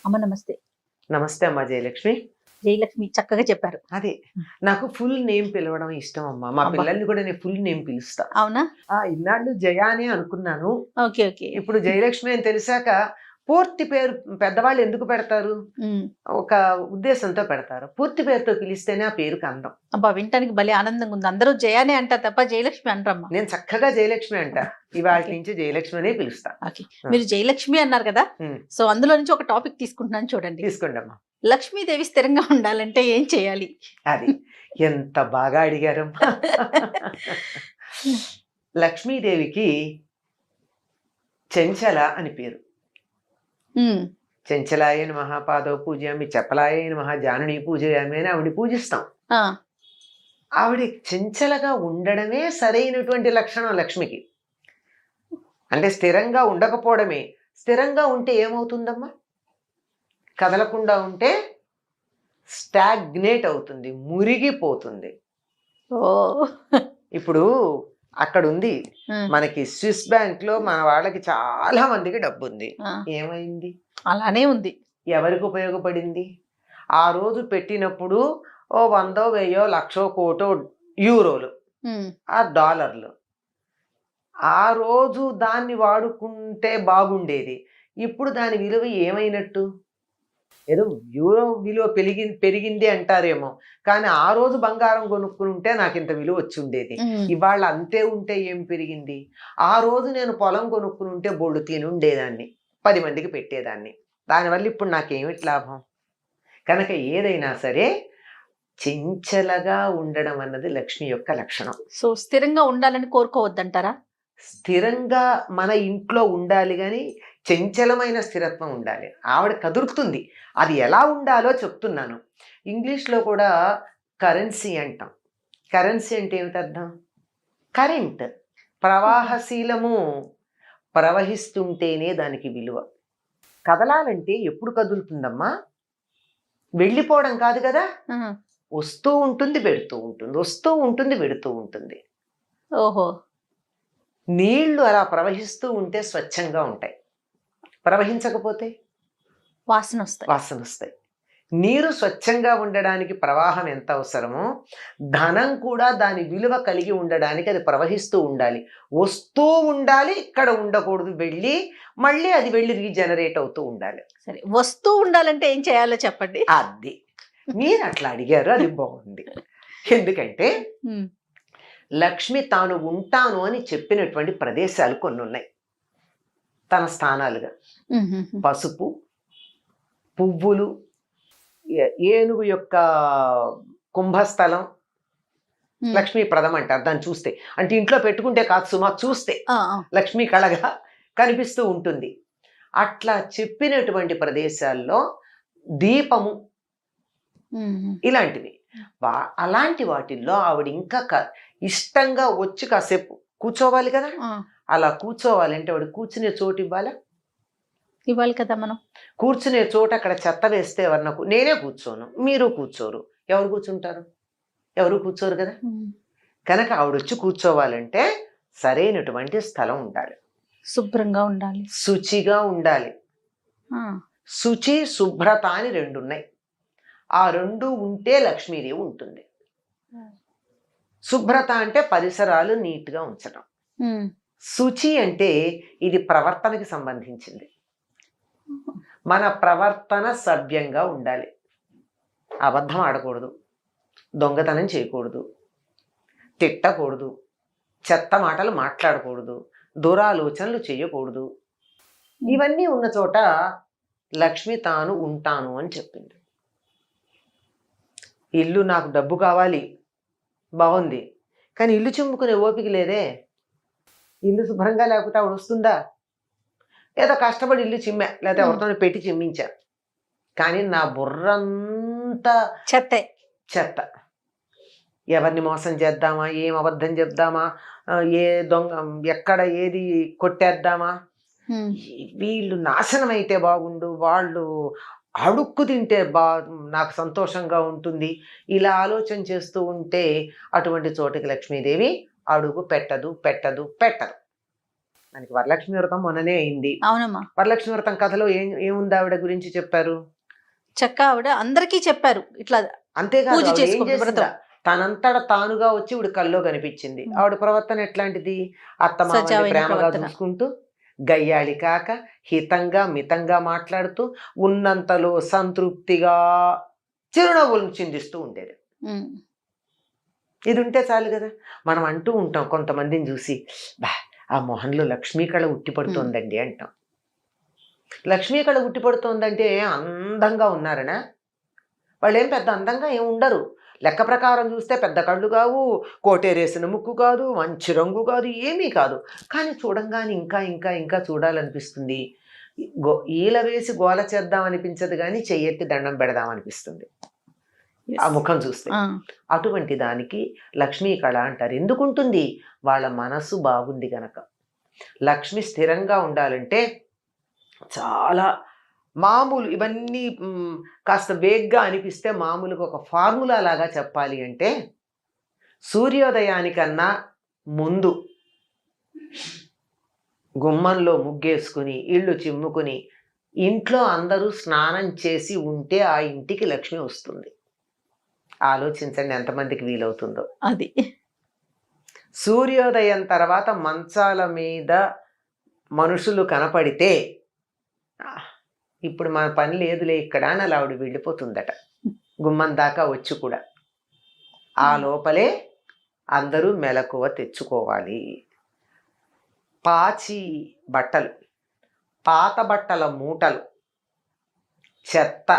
అమ్మ నమస్తే. నమస్తే అమ్మా జయలక్ష్మి. జయలక్ష్మి చక్కగా చెప్పారు. అదే నాకు ఫుల్ నేమ్ పిలవడం ఇష్టం అమ్మా. మా అబ్బా! పిల్లల్ని కూడా నేను ఫుల్ నేమ్ పిలుస్తా. అవునా? ఇన్నాళ్ళు జయ అనే అనుకున్నాను. ఓకే. ఓకే. ఇప్పుడు జయలక్ష్మి అని తెలిసాక పూర్తి పేరు పెద్దవాళ్ళు ఎందుకు పెడతారు? హ్మ్. ఒక ఉద్దేశంతో పెడతారు. పూర్తి పేరుతో పిలిస్తేనే ఆ పేరుకి అందం. అబ్బా! వినటానికి భలే ఆనందంగా ఉంది. అందరూ జయానే అంటారు తప్ప జయలక్ష్మి అనరమ్మా. నేను చక్కగా జయలక్ష్మి అంట. ఇవాళ ఓకే. నుంచి జయలక్ష్మి అనే పిలుస్తా. ఓకే. ఆ. మీరు జయలక్ష్మి అన్నారు కదా! ఉమ్, సో, అందులో నుంచి ఒక టాపిక్ తీసుకుంటున్నాను చూడండి. తీసుకోండి అమ్మా. లక్ష్మీదేవి స్థిరంగా ఉండాలంటే ఏం చేయాలి? అది ఎంత బాగా అడిగారమ్మా. లక్ష్మీదేవికి చెంచల అని పేరు. హ్మ్. చెంచలాయ నమః పాదవ పూజయామి, చపలాయ నమః జానుని పూజయామి అని ఆవిడ పూజిస్తాం. ఆ! ఆవిడ చెంచలగా ఉండడమే సరైనటువంటి లక్షణం లక్ష్మికి. అంటే స్థిరంగా ఉండకపోవడమే. స్థిరంగా ఉంటే ఏమవుతుందమ్మా? కదలకుండా ఉంటే స్టాగ్నేట్ అవుతుంది, మురిగిపోతుంది. ఓహ్! ఇప్పుడు అక్కడ ఉంది హ్మ్. మనకి స్విస్ బ్యాంక్ లో మన వాళ్ళకి చాలా మందికి డబ్బు ఉంది. ఆ! ఏమైంది? అలానే ఉంది. ఎవరికి ఉపయోగపడింది? ఆ రోజు పెట్టినప్పుడు ఓ 100, 1000, 1,00,000, కోటో యూరోలు, హ్మ్. ఆ డాలర్లు. ఆ రోజు దాన్ని వాడుకుంటే బాగుండేది. ఇప్పుడు దాని విలువ ఏమైనట్టు? ఏదో యూరో విలువ పెరిగింది అంటారేమో. కానీ ఆ రోజు బంగారం కొనుక్కుంటే నాకింత విలువ వచ్చి ఉండేది. హ్మ్. ఇవాళ అంతే ఉంటే ఏం పెరిగింది? ఆ రోజు నేను పొలం కొనుక్కుని ఉంటే బోల్డు తినుండేదాన్ని. 10 మందికి పెట్టేదాన్ని. దానివల్ల ఇప్పుడు నాకేమిటి లాభం? కనుక ఏదైనా సరే చెంచలగా ఉండడం అన్నది లక్ష్మి యొక్క లక్షణం. సో, స్థిరంగా ఉండాలని కోరుకోవద్దంటారా? స్థిరంగా మన ఇంట్లో ఉండాలి గాని చంచలమైన స్థిరత్వం ఉండాలి. ఆవిడ కదురుతుంది. అది ఎలా ఉండాలో చెప్తున్నాను. ఇంగ్లీష్‌లో కూడా కరెన్సీ అంటాం. కరెన్సీ అంటే ఏమిటర్థం? కరెంట్. ప్రవాహశీలము. ప్రవహిస్తుంటేనే దానికి విలువ. కదలాలంటే ఎప్పుడు కదులుతుందమ్మా? వెళ్ళిపోవడం కాదు కదా! ఆ! వస్తూ ఉంటుంది, వెడుతూ ఉంటుంది. వస్తూ ఉంటుంది, వెడుతూ ఉంటుంది. ఓహో! నీళ్లు అలా ప్రవహిస్తూ ఉంటే స్వచ్ఛంగా ఉంటాయి. ప్రవహించకపోతే వాసనొస్తాయి. వాసనొస్తాయి. నీరు స్వచ్ఛంగా ఉండడానికి ప్రవాహం ఎంత అవసరమో, ధనం కూడా దాని విలువ కలిగి ఉండడానికి అది ప్రవహిస్తూ ఉండాలి. వస్తూ ఉండాలి, ఇక్కడ ఉండకూడదు వెళ్ళి. మళ్ళీ అది వెళ్ళి రీజనరేట్ అవుతూ ఉండాలి. సరే. వస్తూ ఉండాలంటే ఏం చేయాలో చెప్పండి? అది. మీరు అట్లా అడిగారు, అది బాగుంది. ఎందుకంటే హ్మ్. లక్ష్మి తాను ఉంటాను అని చెప్పినటువంటి ప్రదేశాలు కొన్నున్నాయి. తన స్థానాలుగా. హుహుహు. పసుపు, పువ్వులు, ఏనుగు యొక్క కుంభస్థలం హ్మ్. లక్ష్మీప్రదం అంటారు దాన్ని చూస్తే. అంటే ఇంట్లో పెట్టుకుంటే కాదు సుమా, చూస్తే ఆ! ఆ! లక్ష్మీ కళగా కనిపిస్తూ ఉంటుంది. అట్లా చెప్పినటువంటి ప్రదేశాల్లో దీపము హుహు. ఇలాంటివి. అలాంటి వాటిల్లో ఆవిడ ఇంకా ఇష్టంగా వచ్చి కాసేపు కూర్చోవాలి కదా! ఆ! అలా కూర్చోవాలంటే ఆవిడ కూర్చునే చోటు ఇవ్వాలా? ఇవ్వాలి కదా మనం. కూర్చునే చోట అక్కడ చెత్త వేస్తే ఎవరన్నా నేనే కూర్చోను. మీరు కూర్చోరు. ఎవరు కూర్చుంటారు? ఎవరు కూర్చోరు కదా! హ్మ్. కనుక ఆవిడొచ్చి కూర్చోవాలంటే సరైనటువంటి స్థలం ఉండాలి. శుభ్రంగా ఉండాలి. శుచిగా ఉండాలి. ఆ! శుచి, శుభ్రత అని 2 ఉన్నాయి. ఆ 2 ఉంటే లక్ష్మీదేవి ఉంటుంది. శుభ్రత అంటే పరిసరాలు నీట్‌గా ఉంచడం. హ్మ్. శుచి అంటే ఇది ప్రవర్తనకి సంబంధించింది. మన ప్రవర్తన సభ్యంగా ఉండాలి. అబద్ధం ఆడకూడదు. దొంగతనం చేయకూడదు. తిట్టకూడదు. చెత్త మాటలు మాట్లాడకూడదు. దురాలోచనలు చేయకూడదు. ఇవన్నీ ఉన్న చోట లక్ష్మి తాను ఉంటాను అని చెప్పింది. ఇల్లు నాకు డబ్బు కావాలి. బావుంది. కానీ ఇల్లు చిమ్ముకునే ఓపిక లేదే. ఇల్లు శుభ్రంగా లేకపోతే ఆవిడ వస్తుందా? ఏదో కష్టపడి ఇల్లు చిమ్మా. లేకపోతే హ్మ్. ఎవరితోనో పెట్టి చిమ్మించా. కానీ నా బుర్రంతా చెత్తే. చెత్త. ఎవరిని మోసం చేద్దామా? ఏం అబద్ధం చెప్దామా? ఏ దొంగ ఎక్కడ ఏది కొట్టేద్దామా? హ్మ్. వీళ్ళు నాశనం అయితే బాగుండు. వాళ్ళు అడుక్కు తింటే నాకు సంతోషంగా ఉంటుంది. ఇలా ఆలోచన చేస్తూ ఉంటే అటువంటి చోటికి లక్ష్మీదేవి అడుగు పెట్టదు. మనకి వరలక్ష్మి వ్రతం మొన్ననే అయింది. అవునమ్మా. వరలక్ష్మి వ్రతం కథలో ఏముంది ఆవిడ గురించి చెప్పారు? చక్క ఆవిడ అందరికీ చెప్పారు ఇట్లా అంతేకాదు పూజ ఆవిడ ఏం చేసుకోండి చేసిందా, వ్రతం. తనంతట తానుగా వచ్చి ఇవిడ కల్లో కనిపించింది. ఆవిడ ప్రవర్తన ఎట్లాంటిది? అత్తమామని సజావైన ప్రేమగా ప్రవర్తన. చూసుకుంటూ, గయ్యాళి కాక హితంగా మితంగా మాట్లాడుతూ, ఉన్నంతలో సంతృప్తిగా చిరునవ్వులను చిందిస్తూ ఉండేది. ఉమ్. ఇది ఉంటే చాలు కదా. మనం అంటూ ఉంటాం కొంతమందిని చూసి, బా ఆ మొహంలో లక్ష్మీ కళ ఉట్టిపడుతోందండి అంటాం. లక్ష్మీ కళ ఉట్టిపడుతోందంటే అందంగా ఉన్నారనా? వాళ్ళు ఏం పెద్ద అందంగా ఏం ఉండరు. లెక్క ప్రకారం చూస్తే పెద్ద కళ్ళు కావు, కోటేరేసిన ముక్కు కాదు, మంచి రంగు కాదు, ఏమీ కాదు. కానీ చూడంగానే ఇంకా ఇంకా ఇంకా చూడాలనిపిస్తుంది. ఈల వేసి గోల చేద్దాం అనిపించదు కానీ చెయ్యెత్తి దండం పెడదాం అనిపిస్తుంది ఆ ముఖం చూస్తే. ఆ. అటువంటి దానికి లక్ష్మీ కళ అంటారు. ఎందుకుంటుంది? వాళ్ళ మనసు బాగుంది గనక. లక్ష్మి స్థిరంగా ఉండాలంటే చాలా మామూలు ఇవన్నీ కాస్త వేగ్గా అనిపిస్తే మామూలుగా ఒక ఫార్ములా లాగా చెప్పాలి అంటే, సూర్యోదయానికన్నా ముందు గుమ్మంలో ముగ్గేసుకుని ఇళ్ళు చిమ్ముకుని ఇంట్లో అందరూ స్నానం చేసి ఉంటే ఆ ఇంటికి లక్ష్మి వస్తుంది. ఆలోచించండి ఎంతమందికి వీలవుతుందో అది. సూర్యోదయం తర్వాత మంచాల మీద మనుషులు కనపడితే ఇప్పుడు మన పని లేదులే ఇక్కడ అని అలా ఆవిడ వెళ్ళిపోతుందట, గుమ్మం దాకా వచ్చి కూడా. ఆ లోపలే అందరూ మెలకువ తెచ్చుకోవాలి. పాచి బట్టలు, పాత బట్టల మూటలు, చెత్త,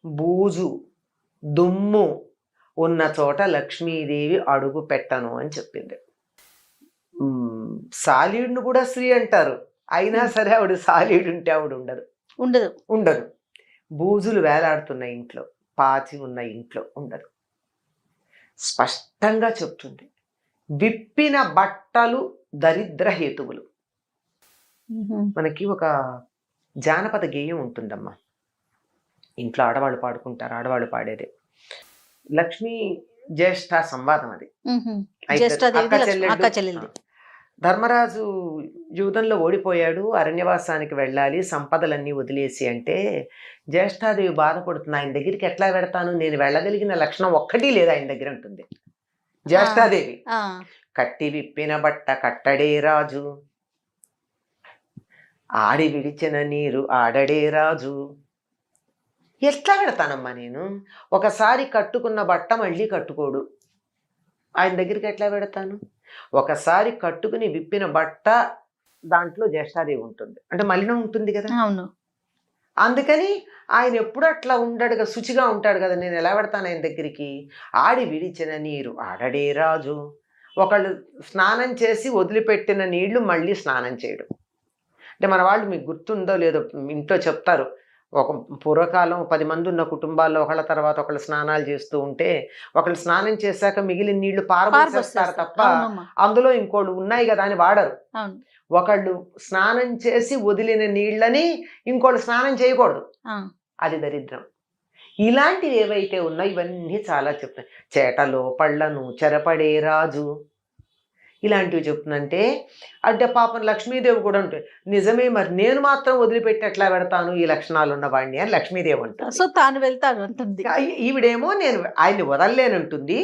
బూజు, దుమ్ము ఉన్న చోట లక్ష్మీదేవి అడుగు పెట్టను అని చెప్పింది. సాలీడును కూడా స్త్రీ అంటారు, అయినా సరే ఆవిడ సాలీడు ఉంటే ఆవిడ ఉండదు. బూజులు వేలాడుతున్న ఇంట్లో, పాచి ఉన్న ఇంట్లో ఉండదు. స్పష్టంగా చెప్తుంది. విప్పిన బట్టలు దరిద్ర హేతువులు. మనకి ఒక జానపద గేయం ఉంటుందమ్మా, ఇంట్లో ఆడవాళ్ళు పాడుకుంటారు, ఆడవాళ్ళు పాడేది. లక్ష్మీ జ్యేష్ఠ సంవాదం అది. అక్క చెల్లెళ్ళు. ధర్మరాజు యూదంలో ఓడిపోయాడు, అరణ్యవాసానికి వెళ్ళాలి, సంపదలన్నీ వదిలేసి అంటే జ్యేష్ఠాదేవి బాధపడుతుంది. ఆయన దగ్గరికి ఎట్లా వెడతాను, నేను వెళ్ళగలిగిన లక్షణం ఒక్కటి లేదు ఆయన దగ్గర ఉంటుంది జ్యేష్ఠాదేవి. కట్టి విప్పిన బట్ట కట్టడే రాజు, ఆడి విడిచిన నీరు ఆడడే రాజు. ఎట్లా పెడతానమ్మా నేను? ఒకసారి కట్టుకున్న బట్ట మళ్ళీ కట్టుకోడు, ఆయన దగ్గరికి ఎట్లా పెడతాను? ఒకసారి కట్టుకుని విప్పిన బట్ట దాంట్లో జ్యేష్ఠాదేవి ఉంటుంది, అంటే మలినం ఉంటుంది కదా. అవును. అందుకని ఆయన ఎప్పుడు అట్లా ఉండడుగా, శుచిగా ఉంటాడు కదా, నేను ఎలా పెడతాను ఆయన దగ్గరికి? ఆడి విడిచిన నీరు ఆడడే రాజు. ఒకళ్ళు స్నానం చేసి వదిలిపెట్టిన నీళ్లు మళ్ళీ స్నానం చేయడం. అంటే మన వాళ్ళు మీకు గుర్తుందో లేదో ఇంట్లో చెప్తారు, ఒక పూర్వకాలం 10 మంది ఉన్న కుటుంబాల్లో ఒకళ్ళ తర్వాత ఒకళ్ళు స్నానాలు చేస్తూ ఉంటే, ఒకళ్ళు స్నానం చేశాక మిగిలిన నీళ్లు పారబోసేస్తారు తప్ప అందులో ఇంకోళ్ళు ఉన్నాయి కదా అని వాడరు. ఒకళ్ళు స్నానం చేసి వదిలిన నీళ్ళని ఇంకోళ్ళు స్నానం చేయకూడదు, అది దరిద్రం. ఇలాంటివి ఏవైతే ఉన్నాయో ఇవన్నీ చాలా చెప్తాయి. చేటలో పళ్ళను చెరపడే రాజు, ఇలాంటివి చెప్తుందంటే. అంటే పాపం లక్ష్మీదేవి కూడా ఉంటుంది. నిజమే, మరి నేను మాత్రం వదిలిపెట్టి ఎట్లా పెడతాను ఈ లక్షణాలు ఉన్నవాడిని అని లక్ష్మీదేవి అంటుంది. సో తాను వెళ్తాను అంటుంది. ఈవిడేమో నేను ఆయన్ని వదలలేనంటుంది.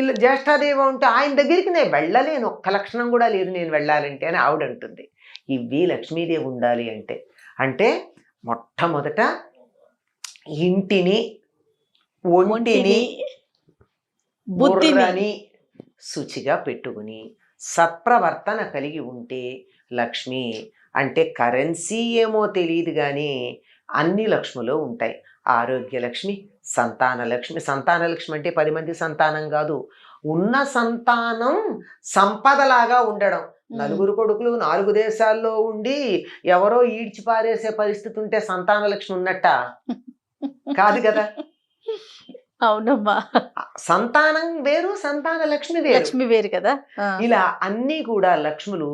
ఇలా జ్యేష్ఠాదేవి ఉంటే ఆయన దగ్గరికి నేను వెళ్ళలేను, ఒక్క లక్షణం కూడా లేదు నేను వెళ్ళాలంటే అని ఆవిడ అంటుంది. ఇవి లక్ష్మీదేవి ఉండాలి అంటే అంటే మొట్టమొదట ఇంటిని, ఒంటిని, బుర్రని శుచిగా పెట్టుకుని సత్ప్రవర్తన కలిగి ఉంటే లక్ష్మి అంటే కరెన్సీ ఏమో తెలియదు కానీ అన్ని లక్ష్ములు ఉంటాయి. ఆరోగ్య లక్ష్మి, సంతాన లక్ష్మి. సంతాన లక్ష్మి అంటే 10 మంది సంతానం కాదు, ఉన్న సంతానం సంపదలాగా ఉండడం. 4 కొడుకులు 4 దేశాల్లో ఉండి ఎవరో ఈడ్చి పారేసే పరిస్థితి ఉంటే సంతాన లక్ష్మి ఉన్నట్ట కాదు కదా. అవునమ్మా, సంతానం వేరు, సంతాన లక్ష్మి వేరు కదా. ఇలా అన్నీ కూడా లక్ష్ములు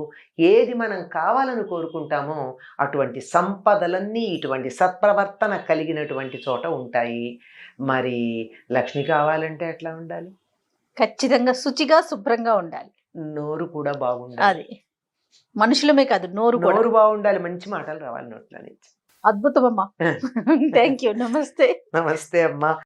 ఏది మనం కావాలని కోరుకుంటామో అటువంటి సంపదలన్నీ ఇటువంటి సత్ప్రవర్తన కలిగినటువంటి చోట ఉంటాయి. మరి లక్ష్మి కావాలంటే ఎట్లా ఉండాలి? ఖచ్చితంగా శుచిగా శుభ్రంగా ఉండాలి, నోరు కూడా బాగుండాలి. మనుషులమే కాదు, నోరు కూడా. నోరు బాగుండాలి, మంచి మాటలు రావాలి నోట్లో నుంచి. అద్భుతం అమ్మా. Thank you. నమస్తే. నమస్తే అమ్మా.